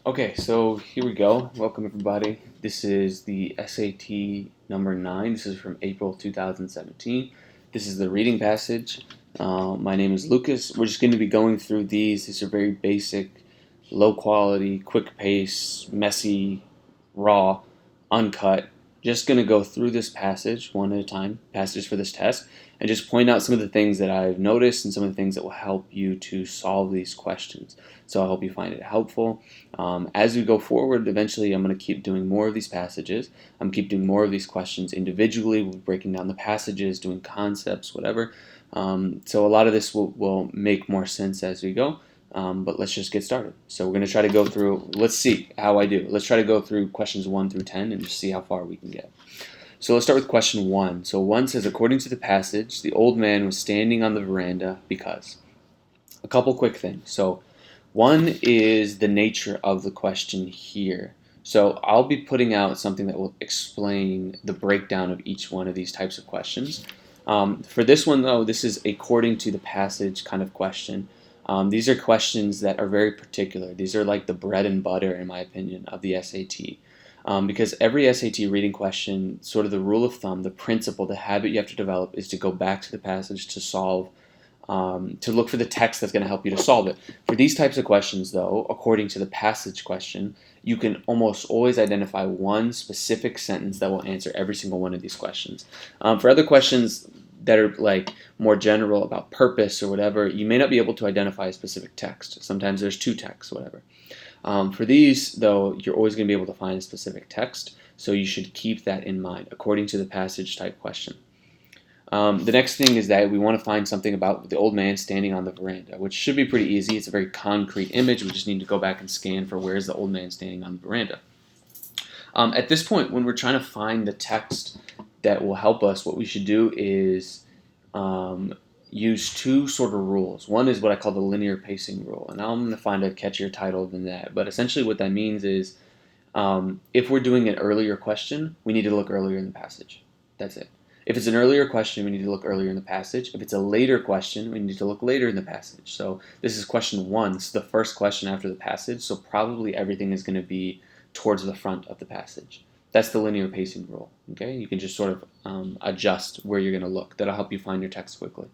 Okay, so here we go. Welcome everybody. This is the SAT number 9. This is from April 2017. This is the reading passage. My name is Lucas. We're just going to be going through these. These are very basic, low quality, quick pace, messy, raw, uncut. Just going to go through this passage one at a time, passages for this test, and just point out some of the things that I've noticed and some of the things that will help you to solve these questions. So I hope you find it helpful. As we go forward, eventually I'm going to keep doing more of these passages. I'm keep doing more of these questions individually, breaking down the passages, doing concepts, whatever. So a lot of this will make more sense as we go. But let's just get started. So we're going to try to go through, let's see how I do. Let's try to go through questions 1 through 10 and just see how far we can get. So let's start with question 1. So 1 says, according to the passage, the old man was standing on the veranda because. A couple quick things. So 1 is the nature of the question here. So I'll be putting out something that will explain the breakdown of each one of these types of questions. For this one, though, this is according to the passage kind of question. These are questions that are very particular. These are like the bread and butter, in my opinion, of the SAT. Because every SAT reading question, sort of the rule of thumb, the principle, the habit you have to develop is to go back to the passage to solve, to look for the text that's going to help you to solve it. For these types of questions, though, according to the passage question, you can almost always identify one specific sentence that will answer every single one of these questions. For other questions that are like more general about purpose or whatever, you may not be able to identify a specific text. Sometimes there's 2 texts, whatever. For these, though, you're always going to be able to find a specific text, so you should keep that in mind according to the passage type question. The next thing is that we want to find something about the old man standing on the veranda, which should be pretty easy. It's a very concrete image. We just need to go back and scan for where is the old man standing on the veranda. At this point, when we're trying to find the text that will help us, what we should do is use 2 sort of rules. One is what I call the linear pacing rule, and I'm going to find a catchier title than that. But essentially what that means is if we're doing an earlier question, we need to look earlier in the passage. That's it. If it's an earlier question, we need to look earlier in the passage. If it's a later question, we need to look later in the passage. So this is question 1. This is the first question after the passage, so probably everything is going to be towards the front of the passage. That's the linear pacing rule. Okay, you can just sort of adjust where you're going to look. That'll help you find your text quickly.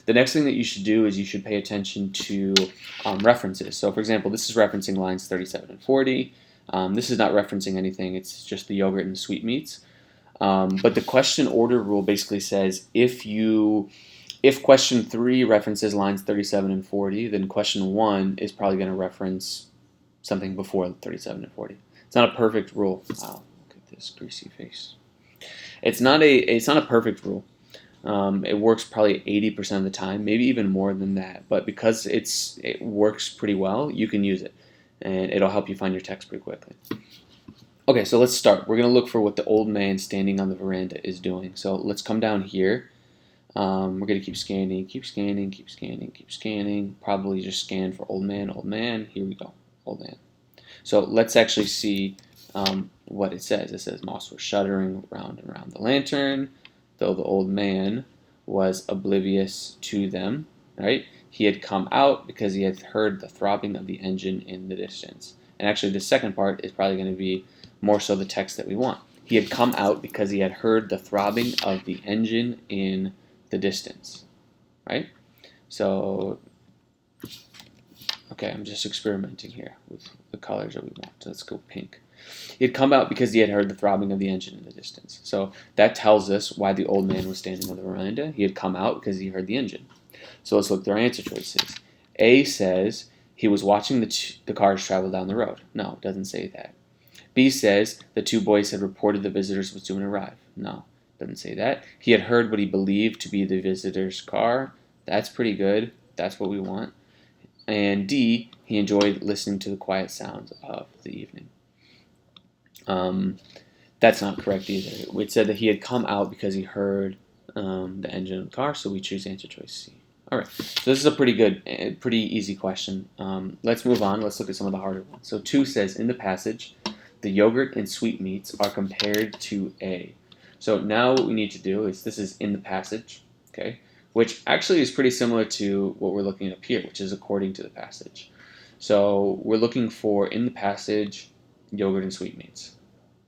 The next thing that you should do is you should pay attention to references. So for example, this is referencing lines 37 and 40. This is not referencing anything. It's just the yogurt and the sweetmeats. But the question order rule basically says if question 3 references lines 37 and 40, then question 1 is probably going to reference something before 37 and 40. It's not a perfect rule. Wow, look at this greasy face. It's not a perfect rule. It works probably 80% of the time, maybe even more than that. But because it works pretty well, you can use it, and it'll help you find your text pretty quickly. Okay, so let's start. We're going to look for what the old man standing on the veranda is doing. So let's come down here. We're going to keep scanning, keep scanning, keep scanning, keep scanning. Probably just scan for old man, old man. Here we go, old man. So let's actually see what it says. It says, moss was shuddering round and round the lantern, though the old man was oblivious to them, right? He had come out because he had heard the throbbing of the engine in the distance. And actually the second part is probably going to be more so the text that we want. He had come out because he had heard the throbbing of the engine in the distance, right? So, okay, I'm just experimenting here with the colors that we want. So let's go pink. He had come out because he had heard the throbbing of the engine in the distance. So that tells us why the old man was standing on the veranda. He had come out because he heard the engine. So let's look at our answer choices. A says he was watching the cars travel down the road. No, it doesn't say that. B says the 2 boys had reported the visitors was soon arrive. No, doesn't say that. He had heard what he believed to be the visitor's car. That's pretty good. That's what we want. And D, he enjoyed listening to the quiet sounds of the evening. That's not correct either. It said that he had come out because he heard the engine of the car, so we choose answer choice C. All right, so this is a pretty easy question. Let's move on. Let's look at some of the harder ones. So 2 says, in the passage, the yogurt and sweetmeats are compared to A. So now what we need to do is, this is in the passage, okay, which actually is pretty similar to what we're looking at up here, which is according to the passage. So we're looking for, in the passage, yogurt and sweetmeats.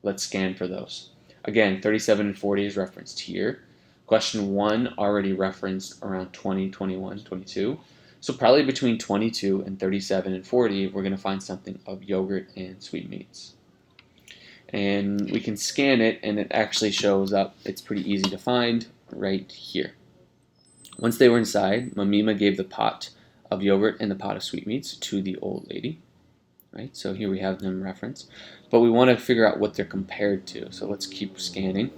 Let's scan for those. Again, 37 and 40 is referenced here. Question 1 already referenced around 20, 21, 22. So probably between 22 and 37 and 40, we're going to find something of yogurt and sweetmeats. And we can scan it, and it actually shows up. It's pretty easy to find right here. Once they were inside, Mamima gave the pot of yogurt and the pot of sweetmeats to the old lady. Right, so here we have them referenced. But we want to figure out what they're compared to. So let's keep scanning.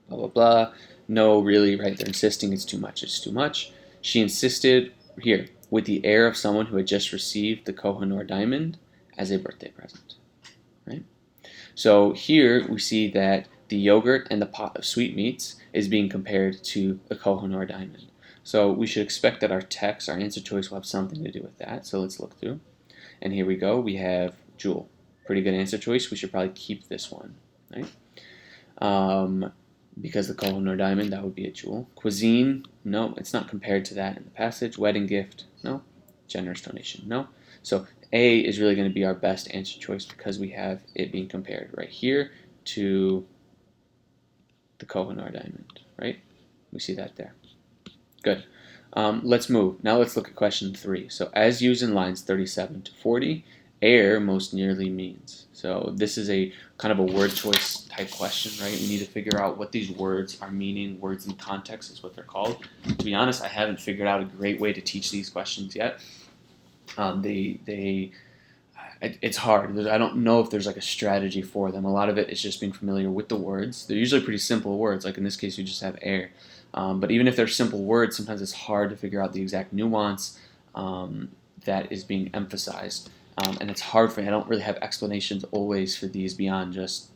Blah, blah, blah. No, really, right? They're insisting it's too much. It's too much. She insisted, here, with the air of someone who had just received the Kohinoor diamond as a birthday present. Right? So here we see that the yogurt and the pot of sweetmeats is being compared to the Kohinoor diamond. So we should expect that our text, our answer choice, will have something to do with that. So let's look through. And here we go. We have jewel. Pretty good answer choice. We should probably keep this one, right? Because the Kohinoor diamond, that would be a jewel. Cuisine, no, it's not compared to that in the passage. Wedding gift, no. Generous donation, no. So A is really going to be our best answer choice because we have it being compared right here to the Kohinoor diamond, right? We see that there. Good. Let's move. Now let's look at question 3. So as used in lines 37 to 40, air most nearly means. So this is a kind of a word choice type question, right? We need to figure out what these words are meaning. Words in context is what they're called. To be honest, I haven't figured out a great way to teach these questions yet. It's hard. I don't know if there's like a strategy for them. A lot of it is just being familiar with the words. They're usually pretty simple words. Like in this case, you just have air. But even if they're simple words, sometimes it's hard to figure out the exact nuance that is being emphasized. And it's hard for me. I don't really have explanations always for these beyond just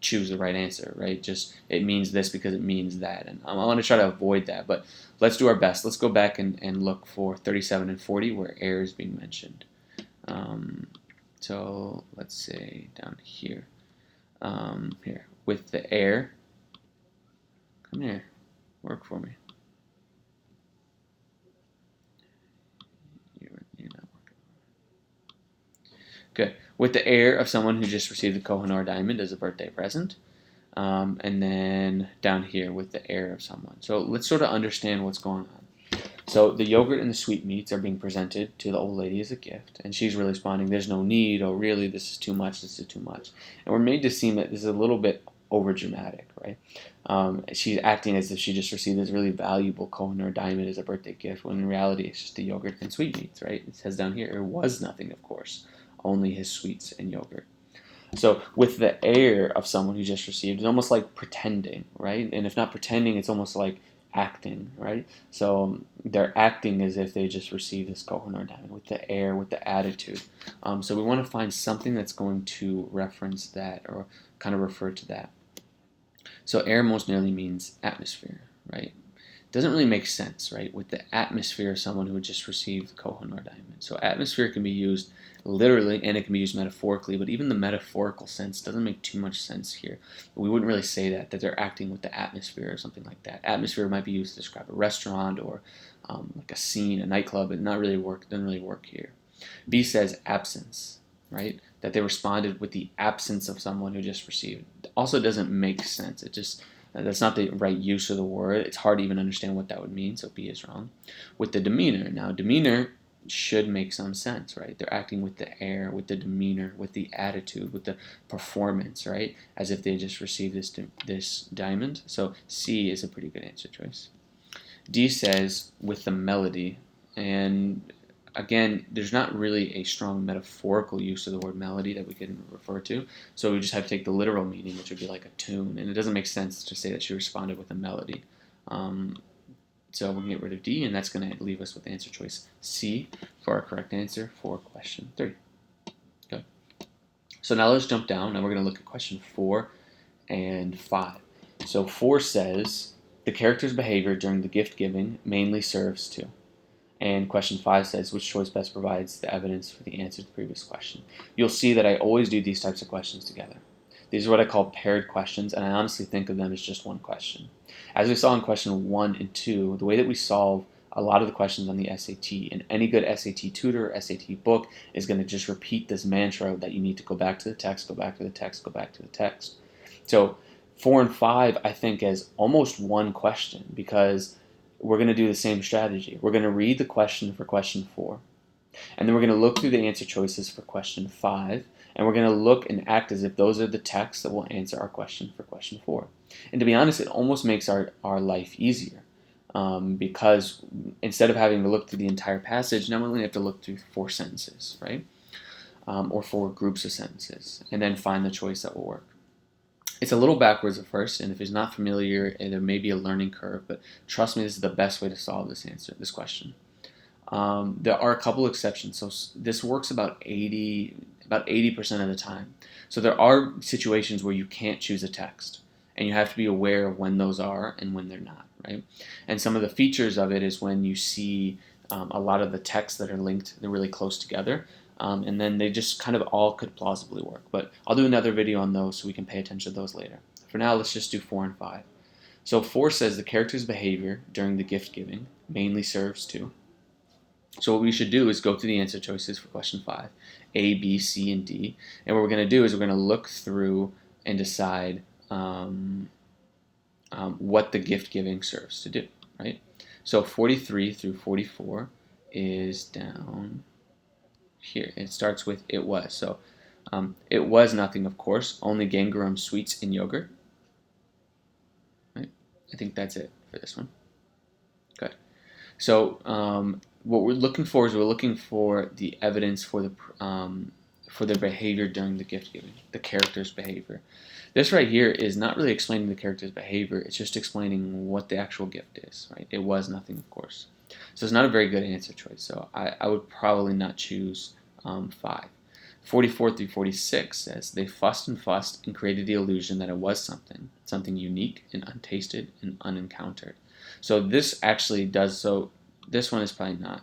choose the right answer, right? Just it means this because it means that. And I want to try to avoid that. But let's do our best. Let's go back and look for 37 and 40 where air is being mentioned. So let's say down here. Here. With the air. Come here. Work for me. You're not working. Good. With the air of someone who just received the Kohinoor diamond as a birthday present. And then down here with the air of someone. So let's sort of understand what's going on. So the yogurt and the sweetmeats are being presented to the old lady as a gift, and she's really responding, there's no need, oh really, this is too much, this is too much. And we're made to seem that this is a little bit over dramatic, right? She's acting as if she just received this really valuable Kohinoor diamond as a birthday gift, when in reality it's just the yogurt and sweetmeats, right? It says down here, it was nothing, of course, only his sweets and yogurt. So with the air of someone who just received, it's almost like pretending, right? And if not pretending, it's almost like acting, right? So they're acting as if they just received this Kohinoor diamond with the air, with the attitude. So we want to find something that's going to reference that or kind of refer to that. So air most nearly means atmosphere, right? Doesn't really make sense, right? With the atmosphere of someone who had just received the Kohinoor diamond. So atmosphere can be used literally and it can be used metaphorically, but even the metaphorical sense doesn't make too much sense here. We wouldn't really say that they're acting with the atmosphere or something like that. Atmosphere might be used to describe a restaurant or like a scene, a nightclub. It doesn't really work here. B says absence, right? That they responded with the absence of someone who just received. Also doesn't make sense. That's not the right use of the word. It's hard to even understand what that would mean, so B is wrong. With the demeanor, now demeanor should make some sense, right? They're acting with the air, with the demeanor, with the attitude, with the performance, right? As if they just received this diamond. So C is a pretty good answer choice. D says with the melody, and again, there's not really a strong metaphorical use of the word melody that we can refer to, so we just have to take the literal meaning, which would be like a tune, and it doesn't make sense to say that she responded with a melody. So we can get rid of D, and that's going to leave us with answer choice C for our correct answer for question 3. Good. So now let's jump down, and we're going to look at question 4 and 5. So 4 says, the character's behavior during the gift giving mainly serves to. And question 5 says, which choice best provides the evidence for the answer to the previous question? You'll see that I always do these types of questions together. These are what I call paired questions, and I honestly think of them as just one question. As we saw in question 1 and 2, the way that we solve a lot of the questions on the SAT, and any good SAT tutor or SAT book is going to just repeat this mantra that you need to go back to the text, go back to the text, go back to the text. So 4 and 5, I think, as almost one question, because we're going to do the same strategy. We're going to read the question for question 4, and then we're going to look through the answer choices for question 5, and we're going to look and act as if those are the texts that will answer our question for question 4. And to be honest, it almost makes our life easier, because instead of having to look through the entire passage, now we only have to look through 4 sentences, right? Or 4 groups of sentences, and then find the choice that will work. It's a little backwards at first, and if it's not familiar, there may be a learning curve, but trust me, this is the best way to solve this question. There are a couple exceptions. So this works about 80% of the time. So there are situations where you can't choose a text, and you have to be aware of when those are and when they're not, right? And some of the features of it is when you see a lot of the texts that are linked, they're really close together, and then they just kind of all could plausibly work. But I'll do another video on those so we can pay attention to those later. For now, let's just do 4 and 5. So 4 says the character's behavior during the gift giving mainly serves to. So what we should do is go through the answer choices for question 5, A, B, C, and D. And what we're going to do is we're going to look through and decide what the gift giving serves to do, right? So 43 through 44 is down here. It starts with it was. So it was nothing, of course, only Gangarum sweets and yogurt. Right? I think that's it for this one. Good. So what we're looking for is we're looking for the evidence for the behavior during the gift giving, the character's behavior. This right here is not really explaining the character's behavior, it's just explaining what the actual gift is, right? It was nothing, of course. So it's not a very good answer choice, so I would probably not choose 5. 44 through 46 says, they fussed and created the illusion that it was something unique and untasted and unencountered. So this actually does, so this one is probably not.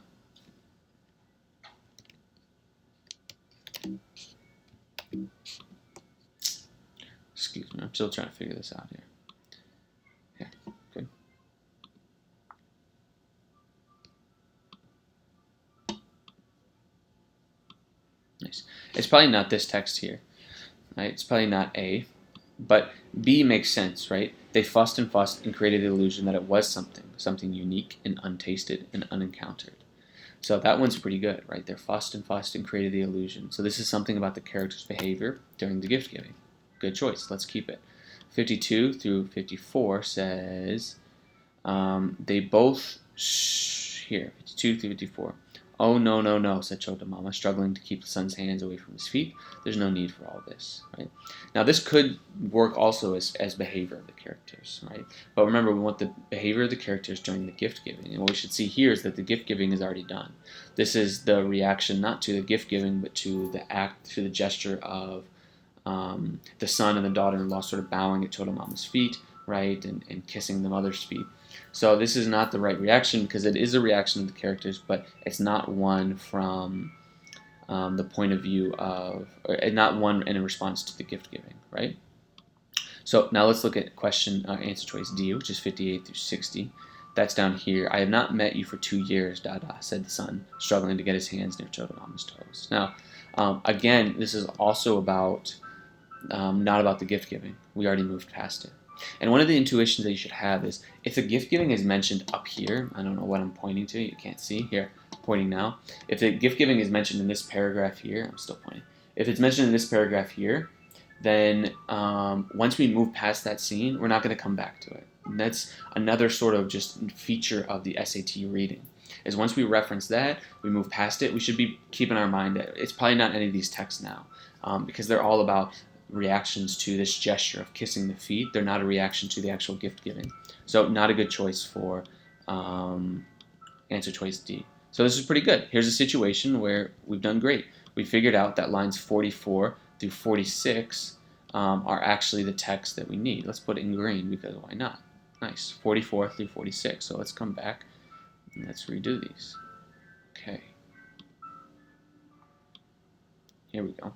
Excuse me, I'm still trying to figure this out here. Yeah, good. Nice. It's probably not this text here, right? It's probably not A, but B makes sense, right? They fussed and created the illusion that it was something unique and untasted and unencountered. So that one's pretty good, right? They fussed and created the illusion. So this is something about the character's behavior during the gift giving. Good choice. Let's keep it. 52 through 54 says they both here. 52 through 54. Oh, no, no, no, said Chotamama, struggling to keep the son's hands away from his feet. There's no need for all this, right? Now, this could work also as behavior of the characters, right? But remember, we want the behavior of the characters during the gift giving. And what we should see here is that the gift giving is already done. This is the reaction not to the gift giving, but to the act, to the gesture of the son and the daughter-in-law sort of bowing at Chotamama's feet, right, and kissing the mother's feet. So this is not the right reaction because it is a reaction of the characters, but it's not one from the point of view of, or not one in response to the gift giving, right? So now let's look at answer choice D, which is 58 through 60. That's down here. I have not met you for 2 years, Dada, said the son, struggling to get his hands near Chotamama's toes. Now, again, this is also about, not about the gift giving. We already moved past it. And one of the intuitions that you should have is if the gift giving is mentioned up here, I don't know what I'm pointing to, you can't see, here, I'm pointing now. If the gift giving is mentioned in this paragraph here, I'm still pointing. If it's mentioned in this paragraph here, then once we move past that scene, we're not going to come back to it. And that's another sort of just feature of the SAT reading, is once we reference that, we move past it, we should be keeping our mind that it's probably not any of these texts now, because they're all about reactions to this gesture of kissing the feet. They're not a reaction to the actual gift giving. So not a good choice for answer choice D. So this is pretty good. Here's a situation where we've done great. We figured out that lines 44 through 46 are actually the text that we need. Let's put it in green because why not? Nice. 44 through 46. So let's come back and let's redo these. Okay. Here we go.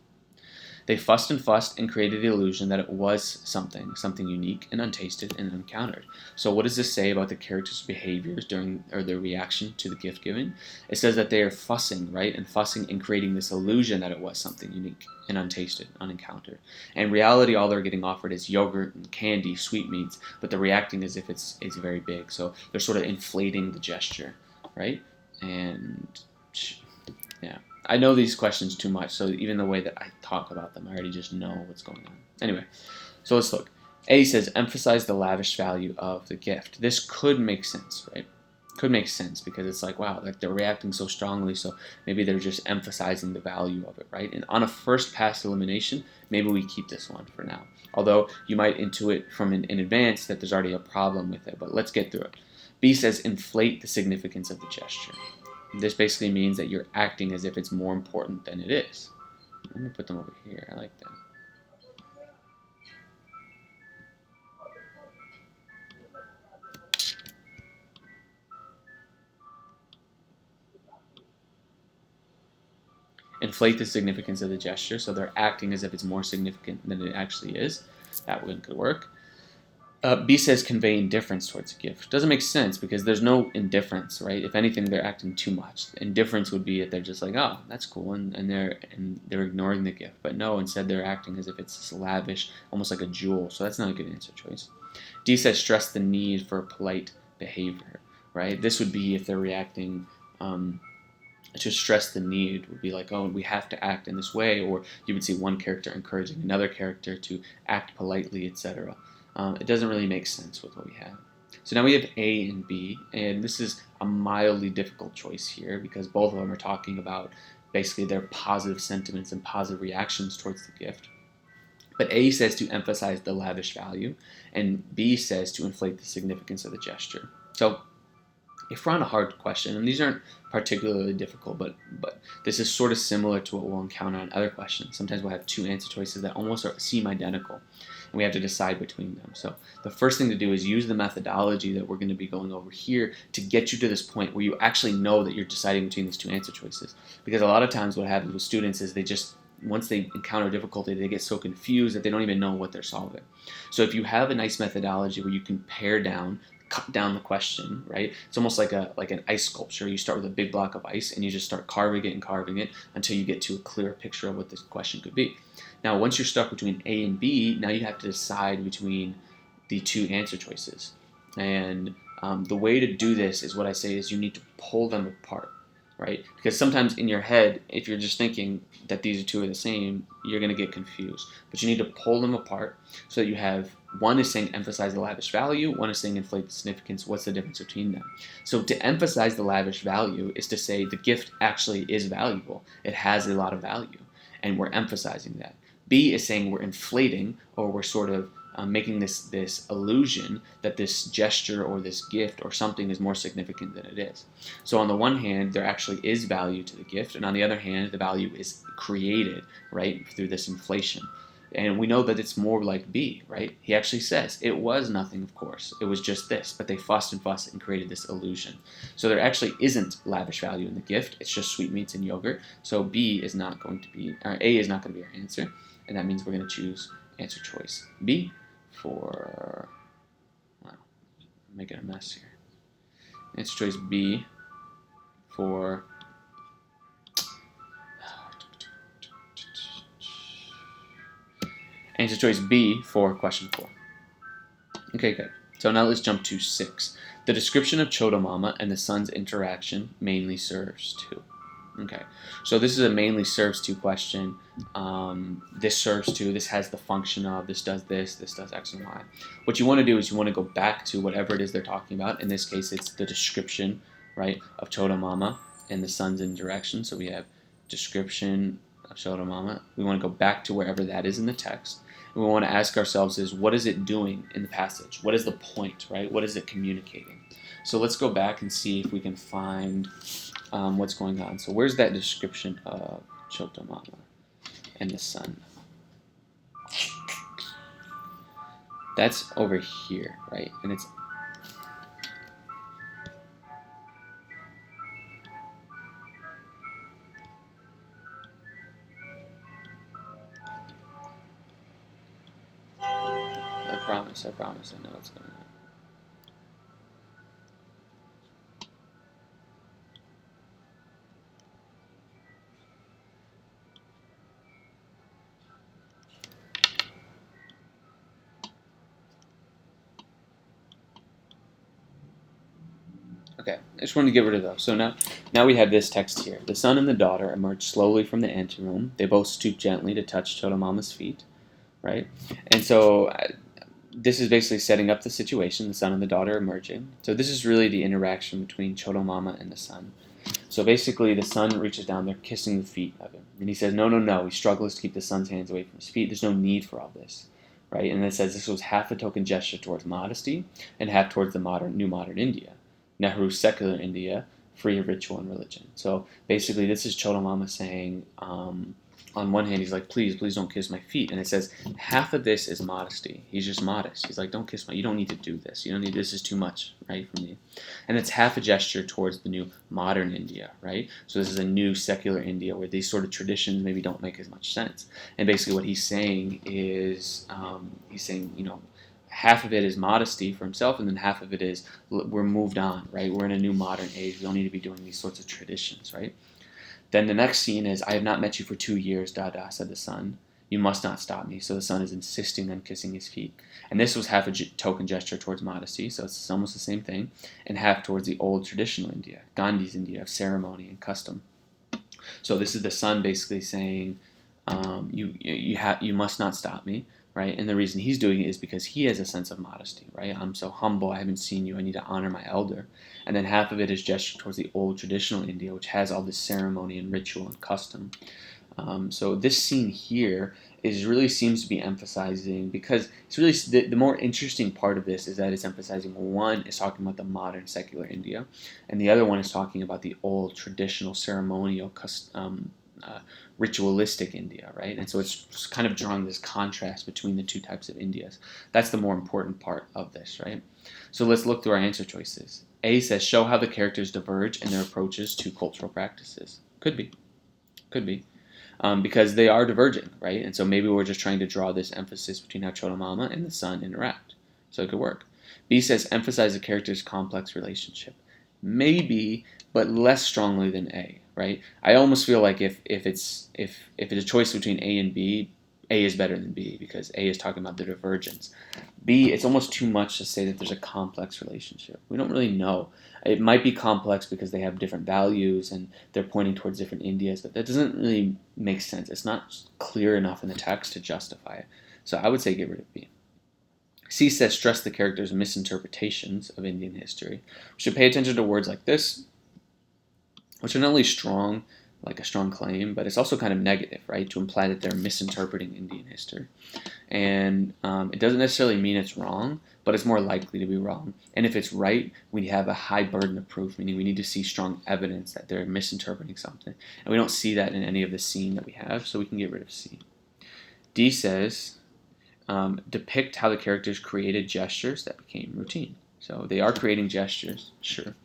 They fussed and created the illusion that it was something unique and untasted and unencountered. So what does this say about the character's behaviors during or their reaction to the gift giving? It says that they are fussing, right? And fussing and creating this illusion that it was something unique and untasted, unencountered. And in reality, all they're getting offered is yogurt and candy, sweetmeats, but they're reacting as if it's very big. So they're sort of inflating the gesture, right? And yeah, I know these questions too much, so even the way that I talk about them, I already just know what's going on. Anyway, so let's look. A says emphasize the lavish value of the gift. This could make sense, right? Could make sense because it's like, wow, like they're reacting so strongly, so maybe they're just emphasizing the value of it, right? And on a first pass elimination, maybe we keep this one for now. Although you might intuit from in advance that there's already a problem with it, but let's get through it. B says inflate the significance of the gesture. This basically means that you're acting as if it's more important than it is. I'm going to put them over here. I like that. Inflate the significance of the gesture, so they're acting as if it's more significant than it actually is. That one could work. B says convey indifference towards a gift. Doesn't make sense because there's no indifference, right? If anything, they're acting too much. Indifference would be if they're just like, oh, that's cool, and they're ignoring the gift. But no, instead they're acting as if it's lavish, almost like a jewel. So that's not a good answer choice. D says stress the need for polite behavior, right? This would be if they're reacting. To stress the need would be like, oh, we have to act in this way, or you would see one character encouraging another character to act politely, etc. It doesn't really make sense with what we have. So now we have A and B, and this is a mildly difficult choice here because both of them are talking about basically their positive sentiments and positive reactions towards the gift. But A says to emphasize the lavish value, and B says to inflate the significance of the gesture. So if we're on a hard question, and these aren't particularly difficult, but this is sort of similar to what we'll encounter on other questions. Sometimes we'll have two answer choices that almost seem identical, and we have to decide between them. So the first thing to do is use the methodology that we're going to be going over here to get you to this point where you actually know that you're deciding between these two answer choices. Because a lot of times what happens with students is they just, once they encounter difficulty, they get so confused that they don't even know what they're solving. So if you have a nice methodology where you can pare down, cut down the question, right? It's almost like an ice sculpture. You start with a big block of ice and you just start carving it until you get to a clear picture of what this question could be. Now, once you're stuck between A and B, now you have to decide between the two answer choices. And the way to do this is what I say is you need to pull them apart, right? Because sometimes in your head, if you're just thinking that these two are the same, you're going to get confused. But you need to pull them apart so that you have, one is saying emphasize the lavish value, one is saying inflate the significance. What's the difference between them? So to emphasize the lavish value is to say the gift actually is valuable. It has a lot of value, and we're emphasizing that. B is saying we're inflating, or we're sort of making this illusion that this gesture or this gift or something is more significant than it is. So on the one hand, there actually is value to the gift, and on the other hand, the value is created, right, through this inflation. And we know that it's more like B, right? He actually says, it was nothing, of course. It was just this, but they fussed and created this illusion. So there actually isn't lavish value in the gift. It's just sweetmeats and yogurt. So B is not going to be, or A is not going to be our answer. And that means we're going to choose answer choice B for, wow, I'm making a mess here. Answer choice B for answer choice B for question 4. Okay, good. So now let's jump to 6. The description of Chotomama and the son's interaction mainly serves to. Okay, so this is a mainly serves to question. This serves to, this has the function of, this does X and Y. What you want to do is you want to go back to whatever it is they're talking about. In this case, it's the description, right, of Chotomama and the son's interaction. So we have description of Chotomama. We want to go back to wherever that is in the text. And we want to ask ourselves is, what is it doing in the passage? What is the point, right? What is it communicating? So let's go back and see if we can find what's going on. So where's that description of Chotomama and the sun? That's over here, right? And it's promise. I promise. I know what's going on. Okay, I just wanted to get rid of those. So now we have this text here. The son and the daughter emerge slowly from the anteroom. They both stoop gently to touch Chotomama's feet, right? And so this is basically setting up the situation, the son and the daughter emerging. So this is really the interaction between Chotomama and the son. So basically the son reaches down, they're kissing the feet of him. And he says, no, no, no. He struggles to keep the son's hands away from his feet. There's no need for all this, right? And it says this was half a token gesture towards modesty and half towards the new modern India. Nehru's secular India, free of ritual and religion. So basically, this is Chotomama saying, on one hand, he's like, please, please don't kiss my feet. And it says, half of this is modesty. He's just modest. He's like, don't kiss you don't need to do this. You don't need, this is too much, right, for me. And it's half a gesture towards the new modern India, right? So this is a new secular India where these sort of traditions maybe don't make as much sense. And basically what he's saying is, half of it is modesty for himself, and then half of it is we're moved on, right? We're in a new modern age. We don't need to be doing these sorts of traditions, right? Then the next scene is, I have not met you for 2 years, Dada, said the son. You must not stop me. So the son is insisting on kissing his feet. And this was half a token gesture towards modesty, so it's almost the same thing, and half towards the old traditional India, Gandhi's India of ceremony and custom. So this is the son basically saying, you must not stop me, right? And the reason he's doing it is because he has a sense of modesty, right? I'm so humble, I haven't seen you, I need to honor my elder. And then half of it is gesture towards the old traditional India, which has all this ceremony and ritual and custom. So this scene here really seems to be emphasizing, because it's really the more interesting part of this is that it's emphasizing, one is talking about the modern secular India, and the other one is talking about the old traditional ceremonial ritualistic India, right? And so it's kind of drawing this contrast between the two types of Indias. That's the more important part of this, right? So let's look through our answer choices. A says, show how the characters diverge in their approaches to cultural practices. Could be. Because they are diverging, right? And so maybe we're just trying to draw this emphasis between how Chotomama and the son interact. So it could work. B says, emphasize the characters' complex relationship. Maybe, but less strongly than A, right? I almost feel like if it's a choice between A and B, A is better than B, because A is talking about the divergence. B, it's almost too much to say that there's a complex relationship. We don't really know. It might be complex because they have different values and they're pointing towards different Indias, but that doesn't really make sense. It's not clear enough in the text to justify it. So I would say get rid of B. C says, stress the characters' misinterpretations of Indian history. We should pay attention to words like this, which are not only strong, like a strong claim, but it's also kind of negative, right? To imply that they're misinterpreting Indian history. And it doesn't necessarily mean it's wrong, but it's more likely to be wrong. And if it's right, we have a high burden of proof, meaning we need to see strong evidence that they're misinterpreting something. And we don't see that in any of the scene that we have, so we can get rid of C. D says, depict how the characters created gestures that became routine. So they are creating gestures, sure.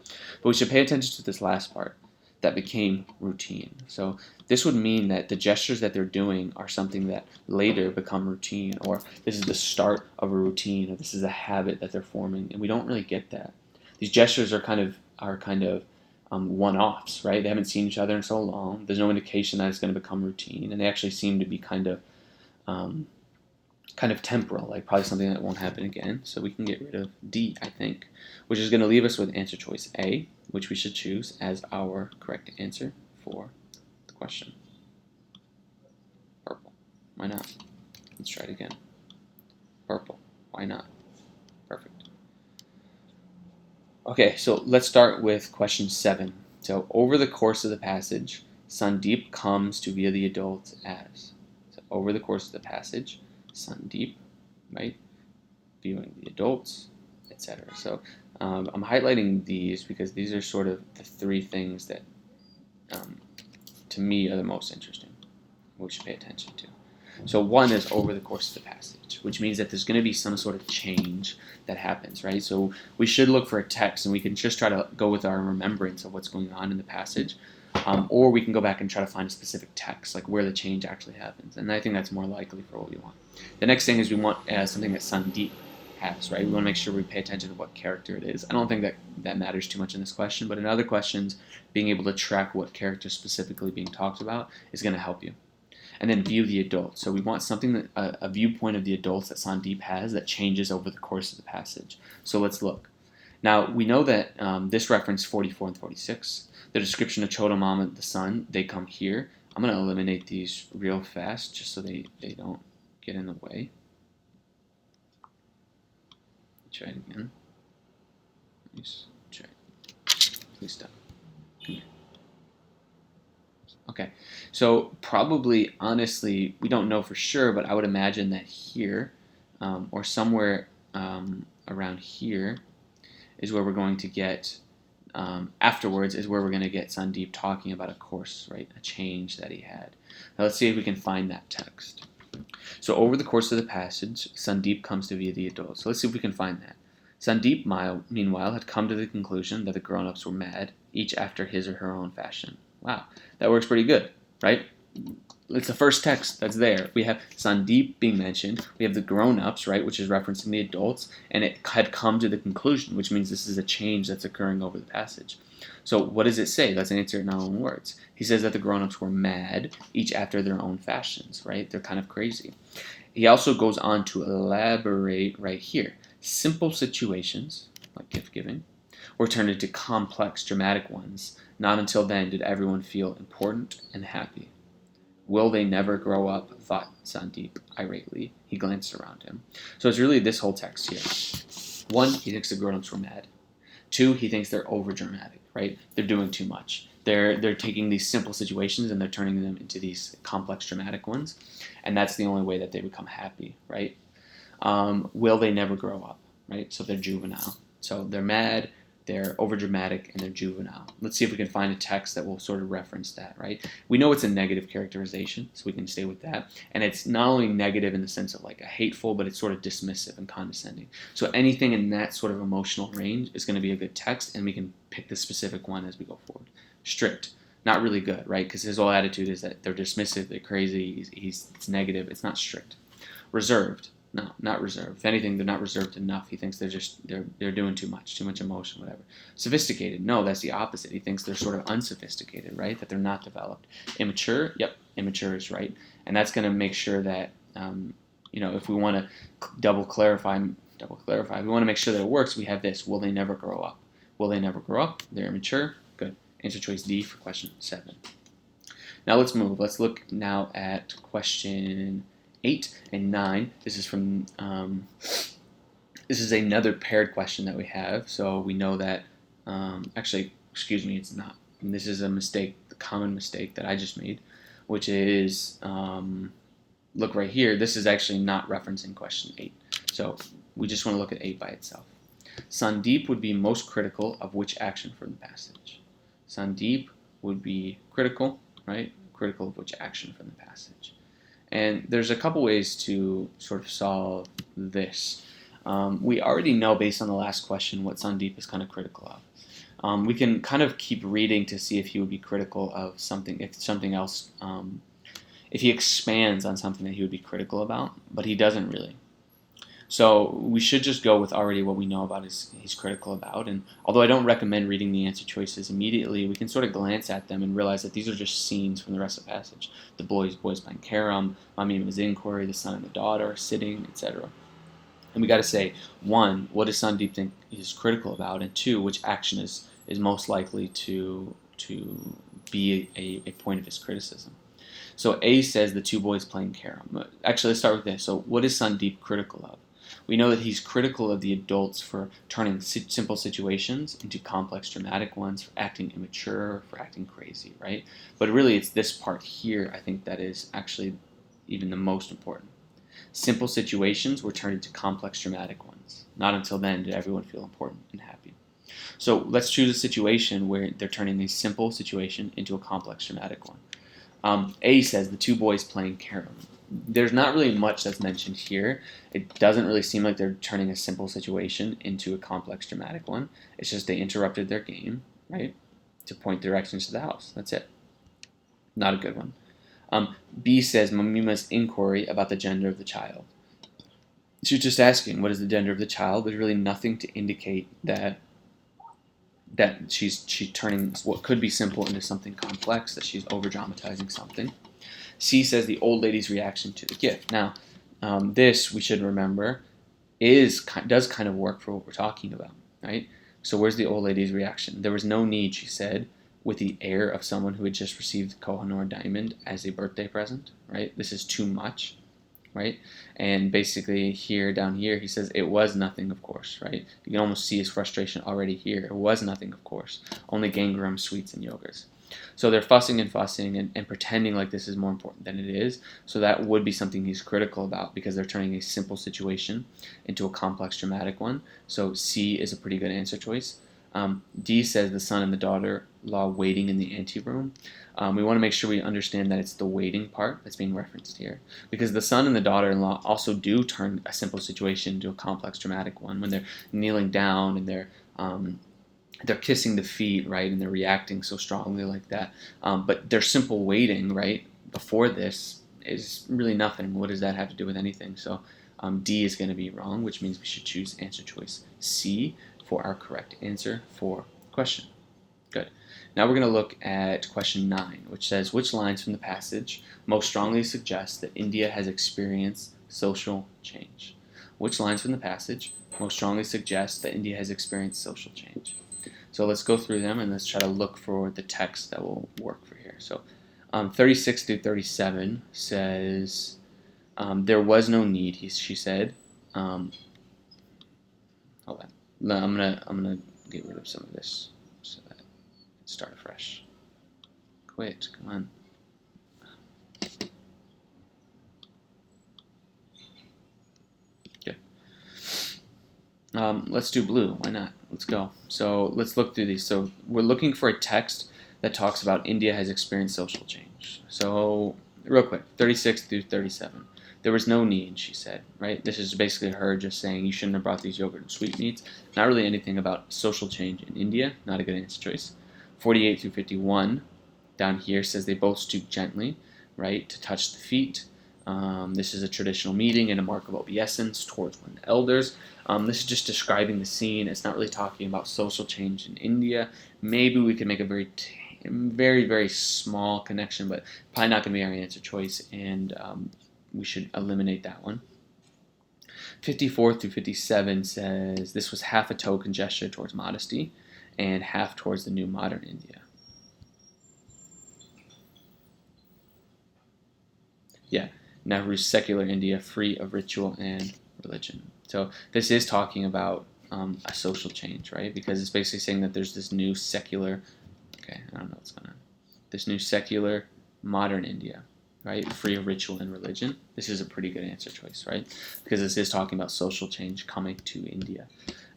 But we should pay attention to this last part, that became routine. So this would mean that the gestures that they're doing are something that later become routine, or this is the start of a routine, or this is a habit that they're forming, and we don't really get that. These gestures are kind of one-offs, right? They haven't seen each other in so long. There's no indication that it's going to become routine, and they actually seem to be kind of temporal, like probably something that won't happen again. So we can get rid of D, I think, which is going to leave us with answer choice A, which we should choose as our correct answer for the question. Purple. Why not? Let's try it again. Purple. Why not? Perfect. Okay, so let's start with question 7. So over the course of the passage, Sandeep comes to view the adults as. So over the course of the passage, Sandeep, right, viewing the adults, etc. So I'm highlighting these because these are sort of the 3 things that, to me, are the most interesting, we should pay attention to. So 1 is over the course of the passage, which means that there's going to be some sort of change that happens, right? So we should look for a text, and we can just try to go with our remembrance of what's going on in the passage, or we can go back and try to find a specific text, like where the change actually happens. And I think that's more likely for what we want. The next thing is we want something that's Sandeep, has, right? We want to make sure we pay attention to what character it is. I don't think that matters too much in this question, but in other questions, being able to track what character specifically being talked about is going to help you. And then view the adults. So we want something that a viewpoint of the adults that Sandeep has that changes over the course of the passage. So let's look. Now we know that this reference 44 and 46, the description of Chota Mama, the son, they come here. I'm going to eliminate these real fast just so they don't get in the way. Try it again. Nice. Try it. Please stop. Come here. Okay, so probably, honestly, we don't know for sure, but I would imagine that here, or somewhere around here, is where we're going to get, afterwards is where we're going to get Sandeep talking about a course, right, a change that he had. Now let's see if we can find that text. So over the course of the passage, Sandeep comes to view the adults. So let's see if we can find that. Sandeep, meanwhile, had come to the conclusion that the grown-ups were mad, each after his or her own fashion. Wow, that works pretty good, right? It's the first text that's there. We have Sandeep being mentioned. We have the grown-ups, right, which is referencing the adults, and it had come to the conclusion, which means this is a change that's occurring over the passage. So what does it say? Let's answer it in our own words. He says that the grown-ups were mad, each after their own fashions, right? They're kind of crazy. He also goes on to elaborate right here. Simple situations, like gift-giving, were turned into complex, dramatic ones. Not until then did everyone feel important and happy. Will they never grow up, thought Sandeep irately. He glanced around him. So it's really this whole text here. 1, he thinks the grown-ups were mad. 2, he thinks they're over-dramatic, right? They're doing too much. They're taking these simple situations and they're turning them into these complex, dramatic ones. And that's the only way that they become happy, right? Will they never grow up, right? So they're juvenile. So they're mad, they're overdramatic, and they're juvenile. Let's see if we can find a text that will sort of reference that, right? We know it's a negative characterization, so we can stay with that. And it's not only negative in the sense of like a hateful, but it's sort of dismissive and condescending. So anything in that sort of emotional range is going to be a good text, and we can pick the specific one as we go forward. Strict. Not really good, right? Because his whole attitude is that they're dismissive, they're crazy, it's negative. It's not strict. Reserved. No, not reserved. If anything, they're not reserved enough. He thinks they're doing too much emotion, whatever. Sophisticated. No, that's the opposite. He thinks they're sort of unsophisticated, right? That they're not developed. Immature. Yep, immature is right, and that's going to make sure that if we want to double clarify. We want to make sure that it works. We have this. Will they never grow up? Will they never grow up? They're immature. Good. Answer choice D for question 7. Now let's move. Let's look now at question 8 and 9. This is from this is another paired question that we have. So we know that actually, excuse me, it's not. And this is a mistake, the common mistake that I just made, which is look right here. This is actually not referencing question 8. So we just want to look at 8 by itself. Sandeep would be most critical of which action from the passage? Sandeep would be critical, right? Critical of which action from the passage? And there's a couple ways to sort of solve this. We already know based on the last question what Sandeep is kind of critical of. We can kind of keep reading to see if he would be critical of something, if something else, if he expands on something that he would be critical about, but he doesn't really. So we should just go with already what we know about he's critical about. And although I don't recommend reading the answer choices immediately, we can sort of glance at them and realize that these are just scenes from the rest of the passage. The boys playing carom, Mommy and his inquiry, the son and the daughter sitting, etc. And we got to say, 1, what does Sandeep think he's critical about? And 2, which action is most likely to be a point of his criticism? So A says the 2 boys playing carom. Actually, let's start with this. So what is Sandeep critical of? We know that he's critical of the adults for turning simple situations into complex, dramatic ones, for acting immature, for acting crazy, right? But really, it's this part here, I think, that is actually even the most important. Simple situations were turned into complex, dramatic ones. Not until then did everyone feel important and happy. So let's choose a situation where they're turning a simple situation into a complex, dramatic one. A says the 2 boys playing carom. There's not really much that's mentioned here. It doesn't really seem like they're turning a simple situation into a complex, dramatic one. It's just they interrupted their game, right, to point directions to the house. That's it. Not a good one. B says Mamima's inquiry about the gender of the child. She's just asking what is the gender of the child. There's really nothing to indicate that she's turning what could be simple into something complex, that she's over dramatizing something. C says the old lady's reaction to the gift. Now, this we should remember does kind of work for what we're talking about, right? So where's the old lady's reaction? There was no need, she said, with the air of someone who had just received the Kohinoor diamond as a birthday present, right? This is too much, right? And basically down here, he says it was nothing, of course, right? You can almost see his frustration already here. It was nothing, of course. Only gangarum, sweets, and yogurts. So they're fussing and pretending like this is more important than it is. So that would be something he's critical about, because they're turning a simple situation into a complex, dramatic one. So C is a pretty good answer choice. D says the son and the daughter-in-law waiting in the anteroom. We want to make sure we understand that it's the waiting part that's being referenced here, because the son and the daughter-in-law also do turn a simple situation into a complex, dramatic one when they're kneeling down and they're kissing the feet, right, and they're reacting so strongly like that. But their simple waiting, right, before this is really nothing. What does that have to do with anything? So D is going to be wrong, which means we should choose answer choice C for our correct answer for question. Good. Now we're going to look at question 9, which says, which lines from the passage most strongly suggest that India has experienced social change? Which lines from the passage most strongly suggest that India has experienced social change? So let's go through them and let's try to look for the text that will work for here. So 36 through 37 says, there was no need, she said. Hold on. No, I'm gonna get rid of some of this so that I can start afresh. Quit, come on. Good. Let's do blue. Why not? Let's go. So let's look through these. So we're looking for a text that talks about India has experienced social change. So real quick, 36 through 37. There was no need, she said, right? This is basically her just saying you shouldn't have brought these yogurt and sweetmeats. Not really anything about social change in India. Not a good answer choice. 48 through 51 down here says they both stoop gently, right, to touch the feet. This is a traditional meeting and a mark of obeisance towards one of the elders. This is just describing the scene. It's not really talking about social change in India. Maybe we could make a very, very small connection, but probably not going to be our answer choice, and we should eliminate that one. 54 through 57 says this was half a token gesture towards modesty and half towards the new modern India. Yeah, Nehru's secular India, free of ritual and religion. So this is talking about a social change, right? Because it's basically saying that there's this new secular, this new secular modern India, right? Free of ritual and religion. This is a pretty good answer choice, right? Because this is talking about social change coming to India.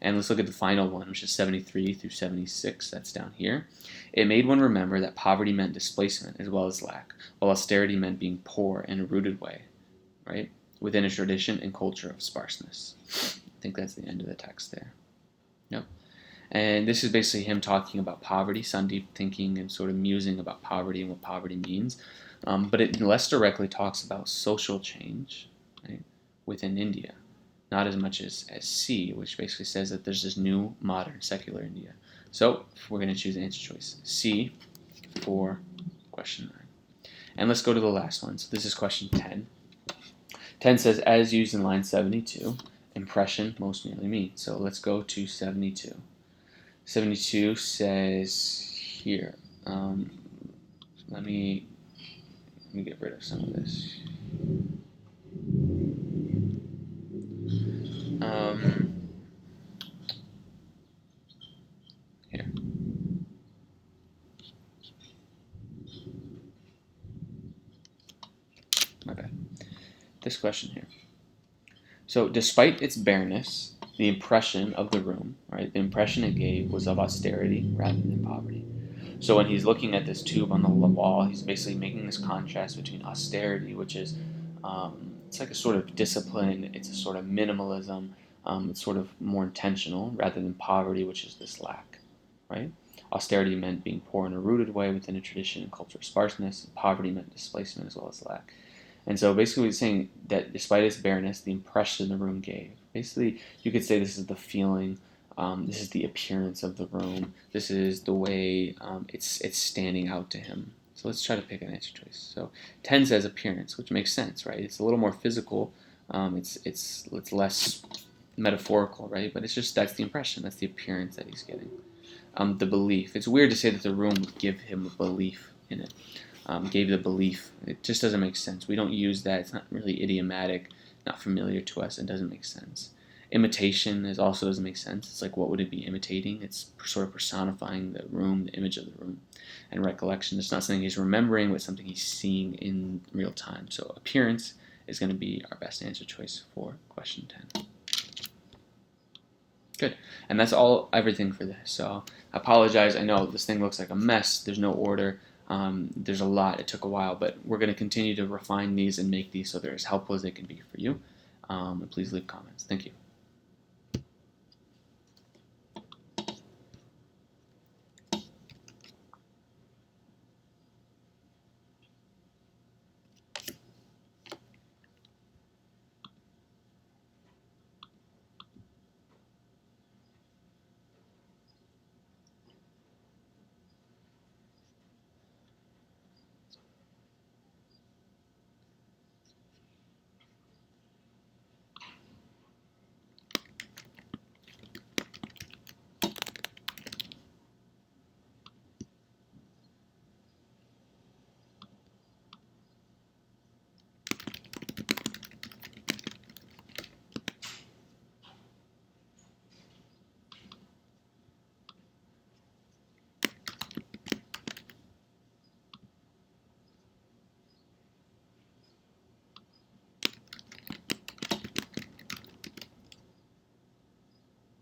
And let's look at the final one, which is 73 through 76. That's down here. It made one remember that poverty meant displacement as well as lack, while austerity meant being poor in a rooted way, right? Within a tradition and culture of sparseness. I think that's the end of the text there. Yep. And this is basically him talking about poverty, Sandeep thinking and sort of musing about poverty and what poverty means. But it less directly talks about social change, right, within India. Not as much as C, which basically says that there's this new modern secular India. So we're going to choose answer choice C for question 9. And let's go to the last one. So this is question 10. 10 says, as used in line 72, impression most nearly means. So let's go to 72. 72 says here, let me get rid of some of this. Here. My bad. This question here. So, despite its bareness, the impression of the room, right, the impression it gave was of austerity rather than poverty. So, when he's looking at this tube on the wall, he's basically making this contrast between austerity, which is it's like a sort of discipline, it's a sort of minimalism, it's sort of more intentional, rather than poverty, which is this lack, right? Austerity meant being poor in a rooted way within a tradition and culture of sparseness, and poverty meant displacement as well as lack. And so basically it's saying that despite its bareness, the impression the room gave. Basically, you could say this is the feeling, this is the appearance of the room, this is the way it's standing out to him. So let's try to pick an answer choice. So 10 says appearance, which makes sense, right? It's a little more physical. It's less metaphorical, right? But it's just that's the impression, that's the appearance that he's getting. The belief. It's weird to say that the room would give him a belief in it. Gave the belief. It just doesn't make sense. We don't use that. It's not really idiomatic, not familiar to us. It doesn't make sense. Imitation also doesn't make sense. It's like, what would it be imitating? It's sort of personifying the room, the image of the room. And recollection, it's not something he's remembering, but something he's seeing in real time. So appearance is going to be our best answer choice for question 10. Good. And that's everything for this. So I apologize. I know this thing looks like a mess. There's no order. There's a lot. It took a while, but we're going to continue to refine these and make these so they're as helpful as they can be for you. And please leave comments. Thank you.